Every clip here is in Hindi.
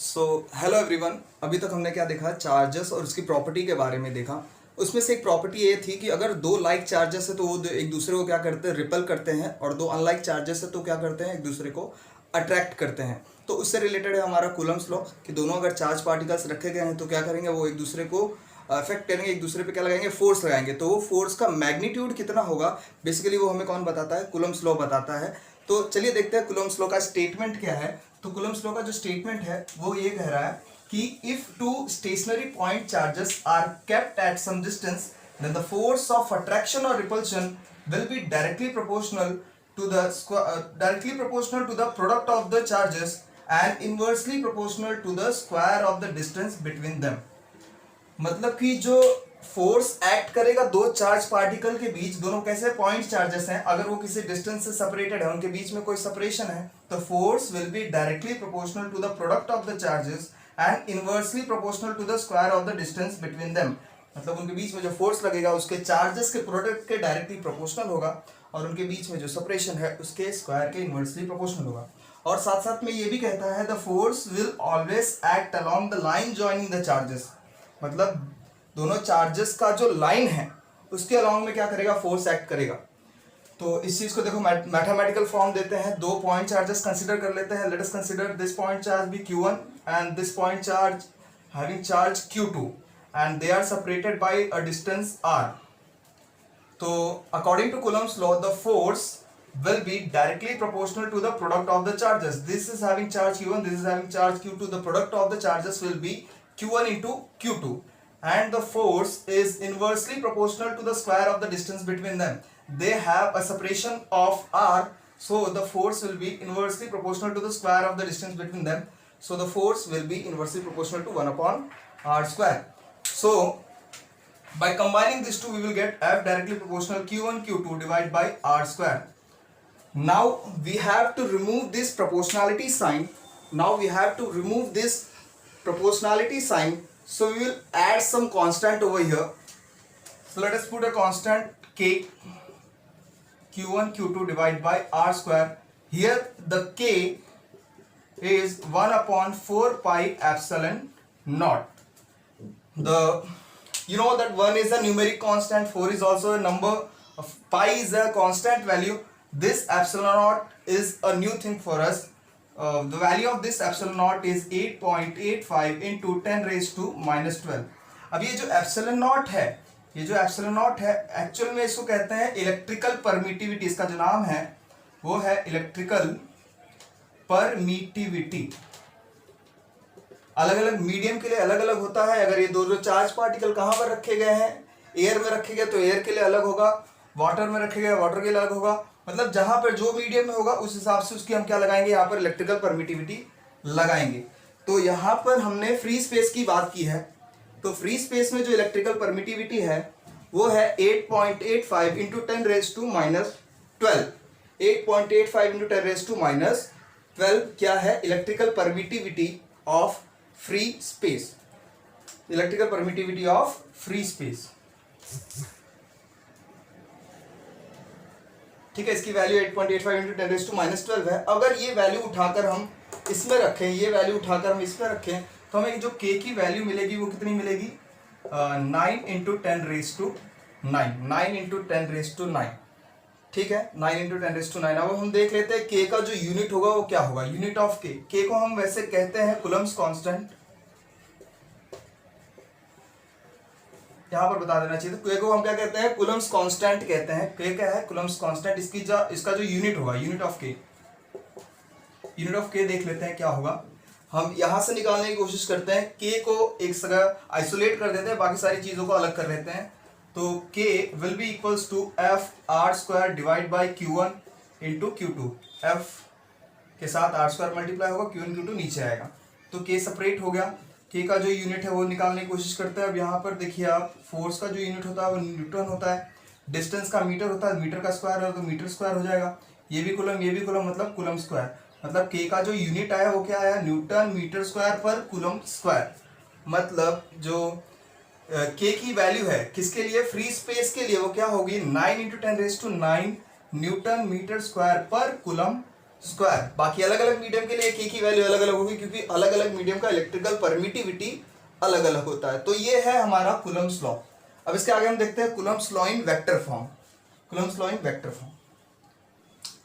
Hello everyone. अभी तक हमने क्या देखा, चार्जेस और उसकी प्रॉपर्टी के बारे में देखा। उसमें से एक प्रॉपर्टी ये थी कि अगर दो लाइक चार्जेस है तो वो एक दूसरे को क्या करते हैं, रिपल करते हैं, और दो अनलाइक चार्जेस है तो क्या करते हैं, एक दूसरे को अट्रैक्ट करते हैं। तो उससे रिलेटेड है हमारा कूलम्स लॉ कि दोनों अगर चार्ज पार्टिकल्स रखे गए हैं तो क्या करेंगे, वो एक दूसरे को अफेक्ट करेंगे, एक दूसरे पे क्या लगाएंगे, फोर्स लगाएंगे। तो वो फोर्स का मैग्नीट्यूड कितना होगा, बेसिकली वो हमें कौन बताता है, कूलम्स लॉ बताता है। तो चलिए देखते हैं कूलम्स लॉ का स्टेटमेंट क्या है। तो कूलम्स लॉ का जो स्टेटमेंट है वो ये कह रहा है कि if two stationary point charges are kept at some distance then the force of attraction or repulsion will be directly proportional to the product of the charges and inversely proportional to the square of the distance between them। मतलब कि जो फोर्स एक्ट करेगा दो चार्ज पार्टिकल के बीच, दोनों कैसे पॉइंट चार्जेस हैं, अगर वो किसी डिस्टेंस से सेपरेटेड है, उनके बीच में कोई सेपरेशन है, तो force will be directly proportional to the product of the charges and inversely proportional to the square of the distance between them. मतलब उनके बीच में जो फोर्स लगेगा उसके चार्जेस के प्रोडक्ट के डायरेक्टली प्रोपोर्शनल होगा, और उनके बीच में जो सेपरेशन है उसके स्क्वायर के इनवर्सली प्रोपोर्शनल होगा। और साथ साथ में ये भी कहता है the force will always act along the line joining the charges. मतलब दोनों चार्जेस का जो लाइन है उसके अलोंग में क्या करेगा, फोर्स एक्ट करेगा। तो इस चीज को देखो, मैथमेटिकल फॉर्म देते हैं। दो पॉइंट चार्जेस कंसीडर कर लेते हैं। Let us consider this point charge be q1 and this point charge having charge q2 and they are separated by a distance r। So according to Coulomb's law, the force will be directly proportional to the product of the charges. This is having charge q1, this is having charge q2. The product of the charges will be q1 into q2, and the force is inversely proportional to the square of the distance between them. They have a separation of r, so the force will be inversely proportional to the square of the distance between them. So the force will be inversely proportional to 1 upon r square. So by combining these two we will get F directly proportional q1 q2 divided by r square. Now we have to remove this proportionality sign. So we will add some constant over here. So let us put a constant k, q1 q2 divided by r square. Here the k is 1 upon 4 pi epsilon naught. You know that 1 is a numeric constant, 4 is also a number, pi is a constant value. This epsilon naught is a new thing for us. The value of this epsilon naught is 8.85 into 10 raised to minus 12। अब ये जो epsilon naught है, एक्चुअल में इसको कहते हैं इलेक्ट्रिकल परमिटिविटी। इसका जो नाम है वो है इलेक्ट्रिकल परमिटिविटी। अलग अलग मीडियम के लिए अलग अलग होता है। अगर ये दो चार्ज पार्टिकल कहाँ पर रखे गए हैं, एयर में रखे गए तो एयर के लिए अलग होगा, वाटर में रखे गए वाटर के लिए अलग होगा। मतलब जहां पर जो मीडियम में होगा उस हिसाब से उसकी हम क्या लगाएंगे, यहाँ पर इलेक्ट्रिकल परमिटिविटी लगाएंगे। तो यहाँ पर हमने फ्री स्पेस की बात की है, तो फ्री स्पेस में जो इलेक्ट्रिकल परमिटिविटी है वो है 8.85 into 10 raise to minus 12। 8.85 into 10 raise to minus 12 क्या है, electrical permittivity of free space. Electrical permittivity of free space, ठीक है। इसकी value 8.85 into 10 raise to minus 12 है। अगर ये वैल्यू उठाकर हम इसमें रखें, ये वैल्यू उठाकर हम इसमें रखें, तो हमें जो k की वैल्यू मिलेगी वो कितनी मिलेगी, 9 into 10 raise to 9, 9 into 10 raise to 9, ठीक है, 9 इंटू 10 रेज़ टू 9। अब हम देख लेते हैं k का जो यूनिट होगा वो क्या होगा। यूनिट ऑफ k को हम वैसे कहते हैं कूलम्स कांस्टेंट। यहां पर बता देना चाहिए, तो k को हम क्या कहते हैं, कूलम्स कांस्टेंट कहते हैं। k क्या है, कूलम्स कांस्टेंट। इसका जो यूनिट होगा, यूनिट ऑफ k देख लेते हैं क्या होगा। हम यहां से निकालने की कोशिश करते हैं, k को एक जगह आइसोलेट कर देते हैं, बाकी सारी चीजों को अलग कर लेते हैं। तो k will be equals to F R square divide by q1 into q2। F के साथ आर स्क्वायर मल्टीप्लाई होगा, q1 q2 नीचे आएगा, तो k सेपरेट हो गया। k का जो यूनिट है वो निकालने की कोशिश करते हैं। अब यहाँ पर देखिए आप, फोर्स का जो यूनिट होता है वो न्यूटन होता है, डिस्टेंस का मीटर होता है, मीटर का स्क्वायर है तो मीटर स्क्वायर हो जाएगा। ये भी कूलम मतलब कूलम स्क्वायर। मतलब k का जो यूनिट आया वो क्या आया, न्यूटन मीटर स्क्वायर पर कूलम स्क्वायर। मतलब जो k की वैल्यू है किसके लिए, फ्री स्पेस के लिए, वो क्या होगी, 9 into 10 raise to 9 newton metre square पर कूलम स्क्वायर। बाकी अलग अलग मीडियम के लिए एक ही वैल्यू अलग अलग होगी, क्योंकि अलग अलग मीडियम का इलेक्ट्रिकल परमिटिविटी अलग अलग होता है। तो ये है हमारा कूलम्ब्स लॉ। अब इसके आगे हम देखते हैं Coulomb's law in vector form. Coulomb's law in vector form.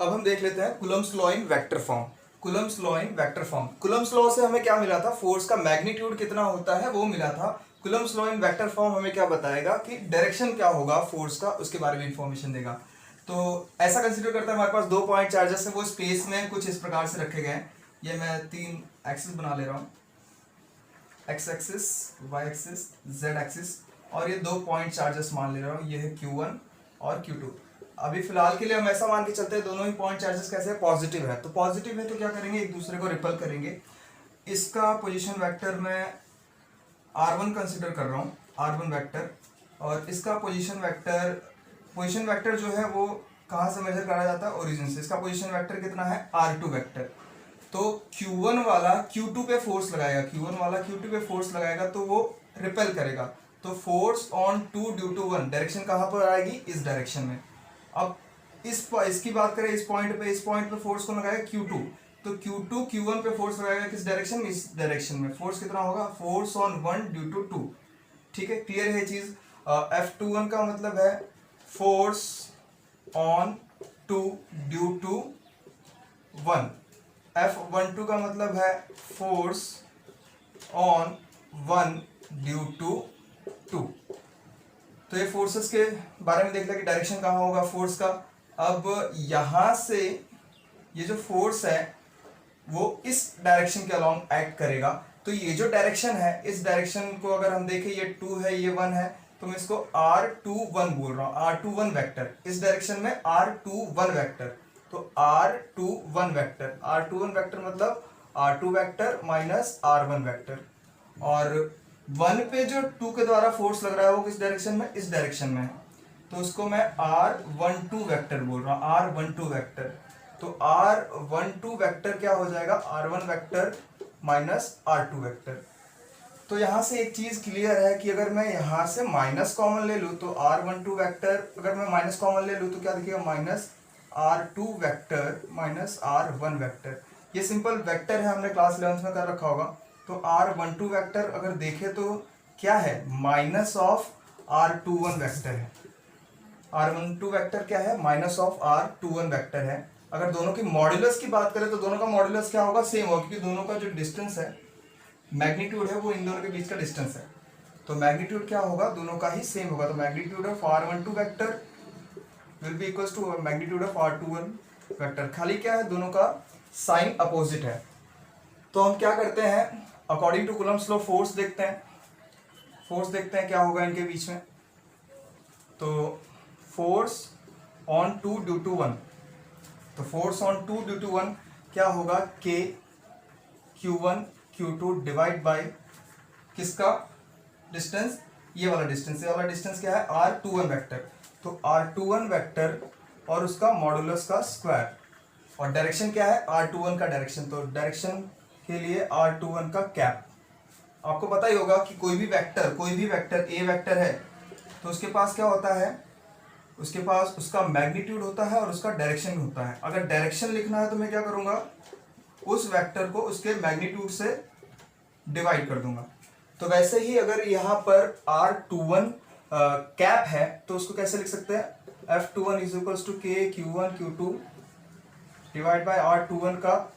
अब हम देख लेते हैं Coulomb's law in vector form. Coulomb's law in vector form. Coulomb's law से हमें क्या मिला था, फोर्स का मैग्नीट्यूड कितना होता है वो मिला था। Coulomb's law in vector form हमें क्या बताएगा कि डायरेक्शन क्या होगा फोर्स का, उसके बारे में इंफॉर्मेशन देगा। तो ऐसा कंसीडर करता है हमारे पास 2 पॉइंट चार्जेस है, वो स्पेस में कुछ इस प्रकार से रखे गए हैं। ये मैं 3 एक्सिस बना ले रहा हूँ, x axis, y axis, z axis, और ये 2 पॉइंट चार्जेस मान ले रहा हूँ। ये है Q1 और Q2। अभी फिलहाल के लिए हम ऐसा मान के चलते हैं दोनों ही पॉइंट चार्जेस कैसे है, पॉजिटिव है। तो पॉजिटिव है तो क्या करेंगे, एक दूसरे को रिपल करेंगे। इसका पोजीशन वेक्टर मैं R1 कंसिडर कर रहा हूँ, R1 वेक्टर, और इसका पोजीशन वेक्टर जो है वो कहाँ से मेजर करा जाता है, ओरिजिन से। इसका पोजीशन वेक्टर कितना है, R2 वेक्टर। तो Q1 वाला Q2 पे फोर्स लगाएगा, Q1 वाला Q2 पे फोर्स लगाएगा तो वो रिपेल करेगा। तो force on 2 due to 1, direction कहाँ पर आएगी, इस डायरेक्शन में। अब इसकी बात करें, इस पॉइंट पे फोर्स को लगाएगा Q2, तो Q2 Q1 पे फोर्स लगाएगा किस डायरेक्शन में, इस डायरेक्शन में। फोर्स कितना होगा, फोर्स ऑन 1 ड्यू टू 2। ठीक है, क्लियर है चीज। F21 का मतलब है force on 2 due to 1। F12 का मतलब है फोर्स ऑन 1 ड्यू टू 2। तो ये फोर्सेस के बारे में देख लिया कि डायरेक्शन कहाँ होगा फोर्स का। अब यहाँ से ये जो फोर्स है वो इस डायरेक्शन के अलोंग एक्ट करेगा। तो ये जो डायरेक्शन है, इस डायरेक्शन को अगर हम देखें, ये 2 है, ये 1 है, तो मैं इसको R21 बोल रहा हूँ, R21 वेक्टर। इस डायरेक्शन में R21 वेक्टर, तो R21 वेक्टर, R21 वेक्टर मतलब R2 vector minus R1 vector. और 1 पे जो 2 के द्वारा फोर्स लग रहा है वो किस डायरेक्शन में, इस डायरेक्शन में है, तो उसको मैं R12 वेक्टर बोल रहा हूँ, R12 वेक्टर। तो R12 वेक्टर क्या हो जाएगा, R1 vector minus R2 vector. तो यहाँ से एक चीज क्लियर है कि अगर मैं यहाँ से माइनस कॉमन ले लूँ तो R12 वेक्टर, अगर मैं माइनस कॉमन ले लूँ तो क्या दिखेगा, minus R2 vector minus R1 vector. ये सिंपल वेक्टर है, हमने क्लास 11 में कर रखा होगा। तो R12 वेक्टर अगर देखें तो क्या है, माइनस ऑफ R21 वेक्टर है। R12 वेक्टर क्या है, माइनस ऑफ R21 वेक्टर है। अगर दोनों की मॉड्यूलस की बात करें तो दोनों का मॉड्यूलस क्या होगा, सेम होगा, क्योंकि दोनों का जो डिस्टेंस है, मैग्नीट्यूड है, वो इन दोनों के बीच का डिस्टेंस है। तो मैग्नीट्यूड क्या होगा, दोनों का ही सेम होगा। तो magnitude of R12 vector will be equals to magnitude of R21 vector. खाली क्या है, दोनों का साइन अपोजिट है। तो हम क्या करते हैं, according to Coulomb's law force देखते हैं क्या होगा इनके बीच में। तो फोर्स ऑन 2 ड्यू टू 1, तो फोर्स ऑन 2 ड्यू टू 1 क्या होगा, K Q1 Q2 divide bye किसका डिस्टेंस, ये वाला डिस्टेंस। ये वाला डिस्टेंस क्या है, R21 वेक्टर। तो R21 वेक्टर और उसका मॉडुलस का स्क्वायर, और डायरेक्शन क्या है, R21 का डायरेक्शन। तो डायरेक्शन के लिए R21 का कैप। आपको पता ही होगा कि कोई भी वेक्टर ए वेक्टर है तो उसके पास क्या होता है, उसके पास उसका मैग्नीट्यूड होता है और उसका डायरेक्शन होता है। अगर डायरेक्शन लिखना है तो मैं क्या करूंगा, उस वेक्टर को उसके मैग्नीट्यूड से डिवाइड कर दूंगा। तो वैसे ही अगर यहाँ पर R21 कैप है तो उसको कैसे लिख सकते हैं, F21 is equals to K Q1 Q2 divide by R21 का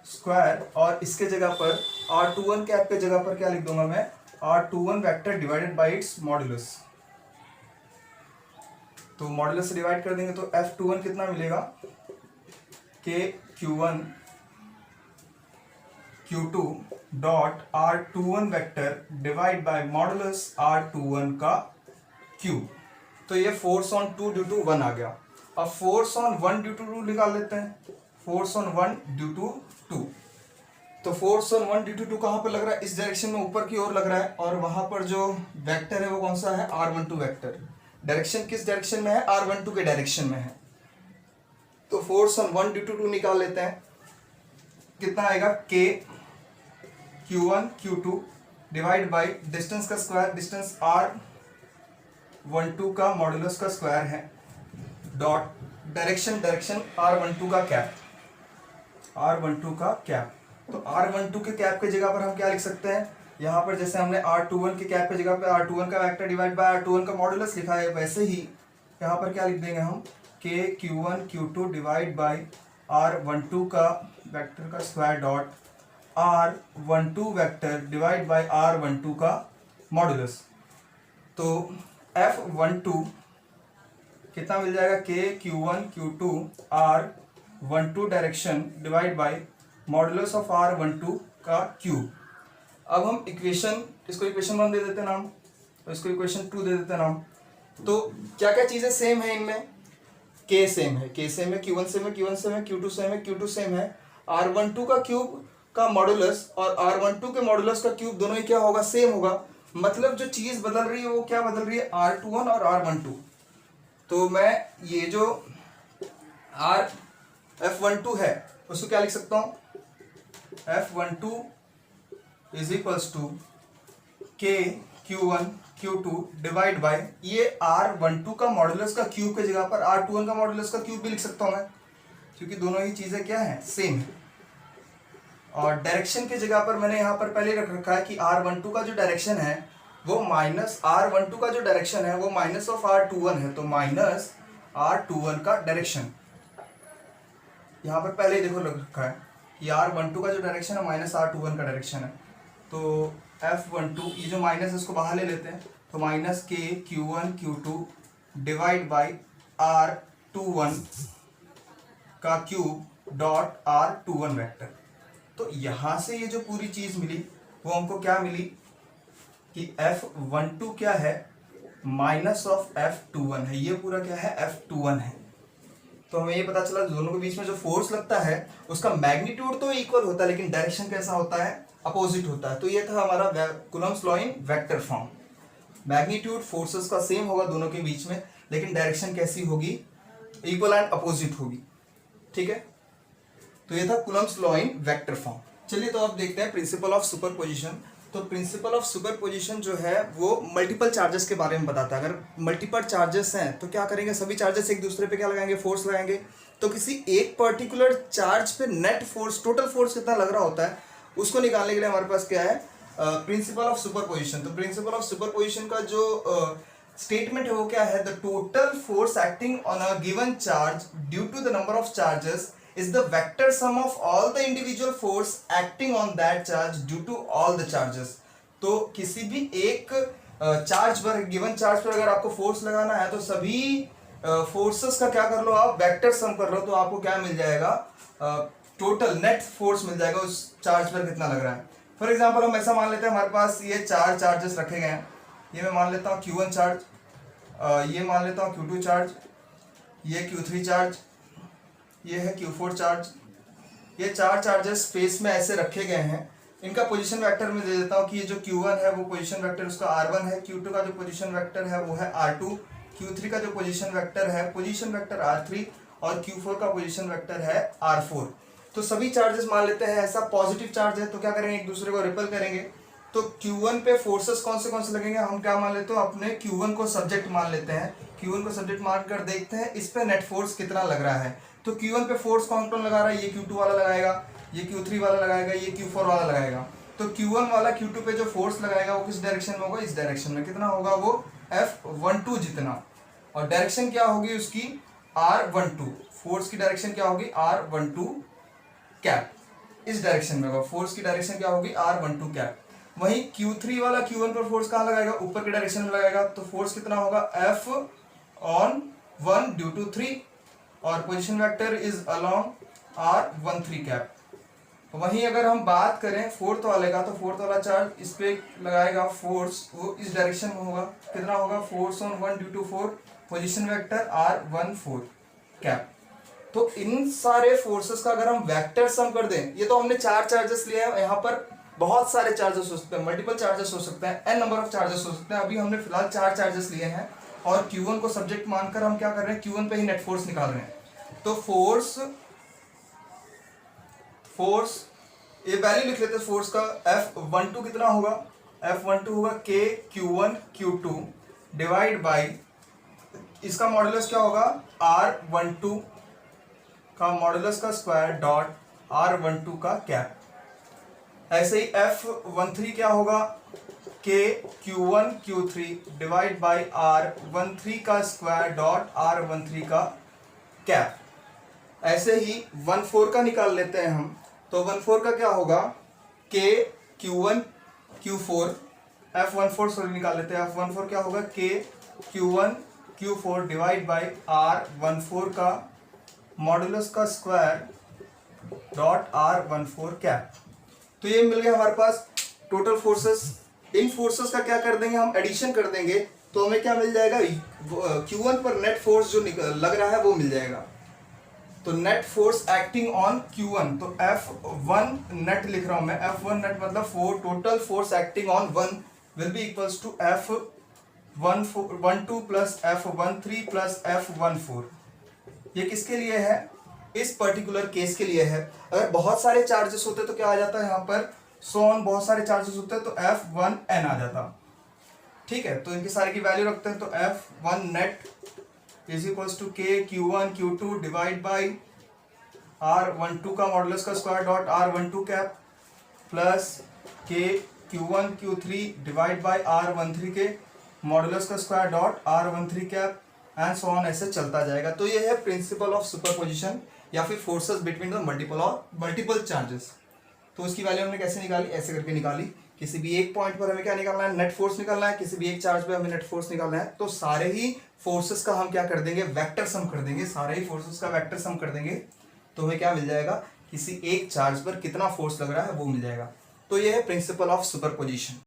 स्क्वायर, और इसके जगह पर R21 कैप के जगह पर क्या लिख दूंगा मैं, R21 vector divided by it's modulus. तो मॉड्यूलस से डिवाइड कर देंगे तो F21 कितना मिलेगा, K Q1 Q2 dot R21 vector divide by modulus R21 का क्यूब। तो ये फोर्स ऑन 2 ड्यू टू 1 आ गया। अब फोर्स ऑन 1 ड्यू टू 2 निकाल लेते हैं। फोर्स ऑन 1 ड्यू टू 2, तो फोर्स ऑन 1 ड्यू टू 2 कहाँ पर लग रहा है, इस डायरेक्शन में ऊपर की ओर लग रहा है, और वहां पर जो वेक्टर है वो कौन सा है, R12 वेक्टर। डायरेक्शन किस डायरेक्शन में है, R12 के डायरेक्शन में है। तो फोर्स ऑन 1 ड्यू टू 2 निकाल लेते हैं, कितना आएगा, K Q1 Q2 divide by distance का स्क्वायर, डिस्टेंस R12 का मॉडुलस का स्क्वायर है, डॉट डायरेक्शन R12 का कैप। R12 का कैप। तो R12 के कैप की जगह पर हम क्या लिख सकते हैं, यहाँ पर जैसे हमने R21 के कैप की जगह पर R21 का वेक्टर डिवाइड बाय R21 का मॉडुलस लिखा है, वैसे ही यहाँ पर क्या लिख देंगे हम K Q1 Q2 divide by R12 का वेक्टर का square dot R12 vector divide by R12 का मॉडुलस। तो F12 कितना मिल जाएगा, K Q1 Q2 R12 direction divide by modulus of R12 का क्यूब। अब हम इक्वेशन, इसको इक्वेशन 1 दे देते हैं नाम, और इसको इक्वेशन 2 दे देते हैं नाम। तो क्या क्या चीज़ें सेम है इनमें, K सेम है, K सेम है, Q1 सेम है, Q1 सेम है, Q2 सेम है, Q2 सेम है, R12 का क्यूब का मॉडुलस और R12 के मॉडुलस का क्यूब दोनों ही क्या होगा, सेम होगा। मतलब जो चीज़ बदल रही है वो क्या बदल रही है, R21 और R12। तो मैं ये जो F12 है उसको क्या लिख सकता हूँ, F12 is equals to K Q1 Q2 divide by ये R12 का मॉडुलस का क्यूब की जगह पर R21 का मॉडुलस का क्यूब भी लिख सकता हूँ मैं, क्योंकि दोनों ही चीज़ें क्या हैं, सेम है। और डायरेक्शन की जगह पर मैंने यहाँ पर पहले रख रखा है कि R12 का जो डायरेक्शन है वो माइनस R12 का जो डायरेक्शन है वो माइनस ऑफ R21 है, तो माइनस R21 का डायरेक्शन यहाँ पर पहले ही देखो लग रखा है कि R12 का जो डायरेक्शन है माइनस R21 का डायरेक्शन है। तो F12 ये जो माइनस है इसको बाहर ले लेते हैं, तो minus K Q1 Q2 divide by R21 का क्यूब डॉट R21 वेक्टर। तो यहाँ से ये जो पूरी चीज़ मिली वो हमको क्या मिली कि F12 क्या है, माइनस ऑफ F21 है, ये पूरा क्या है, F21 है। तो हमें ये पता चला दोनों के बीच में जो फोर्स लगता है उसका मैग्नीट्यूड तो इक्वल होता है, लेकिन डायरेक्शन कैसा होता है, अपोजिट होता है। तो ये था हमारा Coulomb's law in vector form. Magnitude forces का सेम होगा दोनों के बीच में, लेकिन डायरेक्शन कैसी होगी, इक्वल एंड अपोजिट होगी। ठीक है, तो ये था Coulomb's law in vector form. चलिए तो अब देखते हैं प्रिंसिपल ऑफ सुपरपोजिशन। तो प्रिंसिपल ऑफ सुपरपोजिशन जो है वो मल्टीपल चार्जेस के बारे में बताता है। अगर मल्टीपल चार्जेस हैं तो क्या करेंगे, सभी चार्जेस एक दूसरे पे क्या लगाएंगे, फोर्स लगाएंगे। तो किसी एक पर्टिकुलर चार्ज पे नेट फोर्स, टोटल फोर्स कितना लग रहा होता है, उसको निकालने के लिए हमारे पास क्या है, प्रिंसिपल ऑफ सुपरपोजिशन। तो प्रिंसिपल ऑफ सुपरपोजिशन का जो स्टेटमेंट है वो क्या है, the total force acting on a given charge due to the number of charges is the vector sum of all the individual force acting on that charge due to all the charges। तो किसी भी एक चार्ज पर, गिवन चार्ज पर अगर आपको फोर्स लगाना है तो सभी फोर्सेस का क्या कर लो आप, वेक्टर सम कर लो, तो आपको क्या मिल जाएगा, टोटल नेट फोर्स मिल जाएगा उस चार्ज पर कितना लग रहा है। फॉर एग्जांपल हम ऐसा मान लेते हैं हमारे पास ये चार चार्जेस रखे गए हैं, ये मैं मान लेता हूँ Q1 चार्ज, ये मान लेता हूँ Q2 चार्ज, ये Q3 चार्ज, ये है Q4 चार्ज। ये चार चार्जेस स्पेस में ऐसे रखे गए हैं। इनका पोजीशन वेक्टर में दे देता हूँ कि ये जो Q1 है वो पोजीशन वेक्टर उसका R1 है, Q2 का जो पोजीशन वेक्टर है वो है R2, Q3 का जो पोजीशन वेक्टर है पोजीशन वेक्टर R3 और Q4 का पोजीशन वेक्टर है R4। तो सभी चार्जेस मान लेते हैं ऐसा पॉजिटिव चार्ज है, तो क्या करेंगे, एक दूसरे को रिपेल करेंगे। तो Q1 पे फोर्सेस कौन से लगेंगे, हम क्या मान लेते हैं, अपने Q1 को सब्जेक्ट मान लेते हैं। Q1 को सब्जेक्ट मान कर देखते हैं इस पे नेट फोर्स कितना लग रहा है। तो Q1 पे फोर्स कौन कौन लगा रहा है, ये Q2 वाला लगाएगा, ये Q3 वाला लगाएगा, ये Q4 वाला लगाएगा। तो Q1 वाला Q2 पे जो फोर्स लगाएगा वो किस डायरेक्शन में होगा, इस डायरेक्शन में। कितना होगा वो, F12 जितना, और डायरेक्शन क्या होगी उसकी, R12। फोर्स की डायरेक्शन क्या होगी, R12 कैप, इस डायरेक्शन में होगा। फोर्स की डायरेक्शन क्या होगी, R12 कैप। वहीं Q3 वाला Q1 पर फोर्स कहाँ लगाएगा, ऊपर की डायरेक्शन में लगाएगा। तो फोर्स कितना होगा, F(1) ड्यू टू 3 और position vector is along R13 cap. वहीं अगर हम बात करें फोर्थ वाले का, तो फोर्थ वाला चार्ज इस पे लगाएगा फोर्स, वो इस डायरेक्शन में होगा। कितना होगा, force on 1 due to 4, position vector R14 cap. तो इन सारे फोर्सेस का अगर हम वेक्टर सम कर दें, ये तो हमने चार चार्जेस लिए हैं, यहाँ पर बहुत सारे चार्जेस हो सकते हैं, मल्टीपल चार्जेस हो सकते हैं, n नंबर ऑफ चार्जेस हो सकते हैं। अभी हमने फिलहाल चार चार्जेस लिए हैं और Q1 को सब्जेक्ट मानकर हम क्या कर रहे हैं, Q1 पे ही नेट फोर्स निकाल रहे हैं। तो फोर्स ये वैल्यू लिख लेते हैं फोर्स का। F12 कितना होगा, F12 होगा K Q1 Q2 divide by, इसका मॉडुलस क्या होगा, R12 का मॉडुलस का स्क्वायर डॉट R12 का कैप। ऐसे ही F13 क्या होगा, K Q1 Q3 divide by R13 का स्क्वायर डॉट R13 का कैप। ऐसे ही 14 का निकाल लेते हैं हम, तो 14 का क्या होगा, K Q1 Q4 F14 sorry निकाल लेते हैं, F14 क्या होगा, K Q1 Q4 divide by R14 का मॉडुलस का स्क्वायर डॉट R14 कैप। तो ये मिल गया हमारे पास टोटल फोर्सेस। इन फोर्सेस का क्या कर देंगे हम, एडिशन कर देंगे, तो हमें क्या मिल जाएगा, Q1 पर नेट फोर्स जो लग रहा है वो मिल जाएगा। तो net force acting on Q1, तो F1 नेट लिख रहा हूं मैं, F1 नेट मतलब total force acting on 1 will be equals to F12 plus F13 plus F14। ये किसके लिए है, इस पर्टिकुलर केस के लिए है। अगर बहुत सारे चार्जेस होते तो क्या आ जाता है यहाँ पर, सोन बहुत सारे चार्जेस होते हैं तो F1n आ जाता। ठीक है, तो इनकी सारी की वैल्यू रखते हैं, तो F1 net is equals to K Q1 Q2 divide by R12 का मॉडुलस का square dot R12 cap plus K Q1 Q3 divide by R13 के मॉडुलस का square dot R13 cap and so on, ऐसे चलता जाएगा। तो ये है प्रिंसिपल ऑफ सुपरपोजिशन या फिर forces between the multiple charges. तो उसकी वैल्यू हमने कैसे निकाली, ऐसे करके निकाली। किसी भी एक पॉइंट पर हमें क्या निकालना है, नेट फोर्स निकालना है, किसी भी एक चार्ज पे हमें नेट फोर्स निकालना है। तो सारे ही फोर्सेस का हम क्या कर देंगे, वेक्टर सम कर देंगे, सारे ही फोर्सेस का वेक्टर सम कर देंगे, तो हमें क्या मिल जाएगा, किसी एक चार्ज पर कितना फोर्स लग रहा है वो मिल जाएगा। तो ये है प्रिंसिपल ऑफ सुपरपोजिशन।